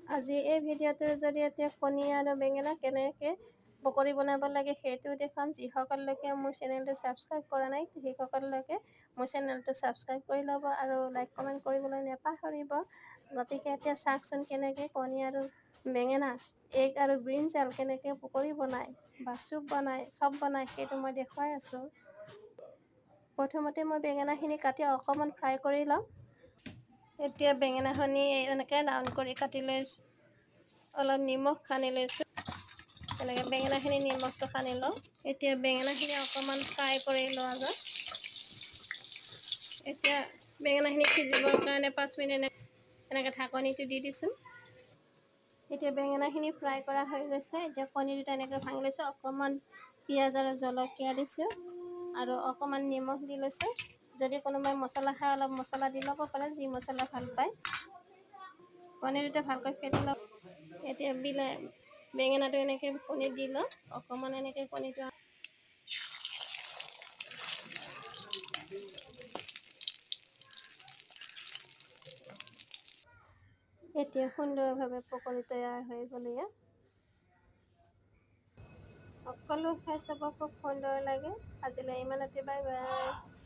আজি এই ভিডিঅ'টোৰ জৰিয়তে কণী আৰু বেঙেনা কেনেকৈ পকৰি বনাব লাগে সেইটো দেখাম। যিসকললৈকে মোৰ চেনেলটো ছাবস্ক্ৰাইব কৰা নাই সেইসকললৈকে মোৰ চেনেলটো ছাবস্ক্ৰাইব কৰি ল'ব আৰু লাইক কমেণ্ট কৰিবলৈ নাপাহৰিব। গতিকে এতিয়া চাওকচোন কেনেকৈ কণী আৰু বেঙেনা, এগ আৰু ব্ৰিঞ্জাল কেনেকৈ পকৰি বনায় বা চুপ বনায়, চব বনায় সেইটো মই দেখুৱাই আছোঁ। প্ৰথমতে মই বেঙেনাখিনি কাটি অকণমান ফ্ৰাই কৰি ল'ম। এতিয়া বেঙেনাখিনি এনেকৈ ৰাউণ্ড কৰি কাটি লৈছোঁ। অলপ নিমখ সানি লৈছোঁ। এনেকৈ বেঙেনাখিনি নিমখটো সানি লওঁ। এতিয়া বেঙেনাখিনি অকণমান ফ্ৰাই কৰি লোৱা যাওক। এতিয়া বেঙেনাখিনি সিজিবৰ কাৰণে 5 মিনিট এনেকৈ ঢাকনিটো দি দিছোঁ। এতিয়া বেঙেনাখিনি ফ্ৰাই কৰা হৈ গৈছে। এতিয়া কণী দুটা এনেকৈ ভাঙি লৈছোঁ। অকণমান পিঁয়াজ আৰু জলকীয়া দিছোঁ আৰু অকণমান নিমখ দি লৈছোঁ। যদি কোনোবাই মছলা খায় অলপ মছলা দি ল'ব পাৰে, যি মছলা ভাল পায়। কণী দুটা ভালকৈ ফেটি লওক। এতিয়া বেঙেনাটো এনেকৈ কণীত দি লওঁ। অকণমান এনেকৈ কণীটো এতিয়া সুন্দৰভাৱে পকৰি তৈয়াৰ হৈ গ'ল। ইয়াত সকলো খাই চাব, খুব সুন্দৰ লাগে। আজিলৈ ইমানতে, বাই বাই।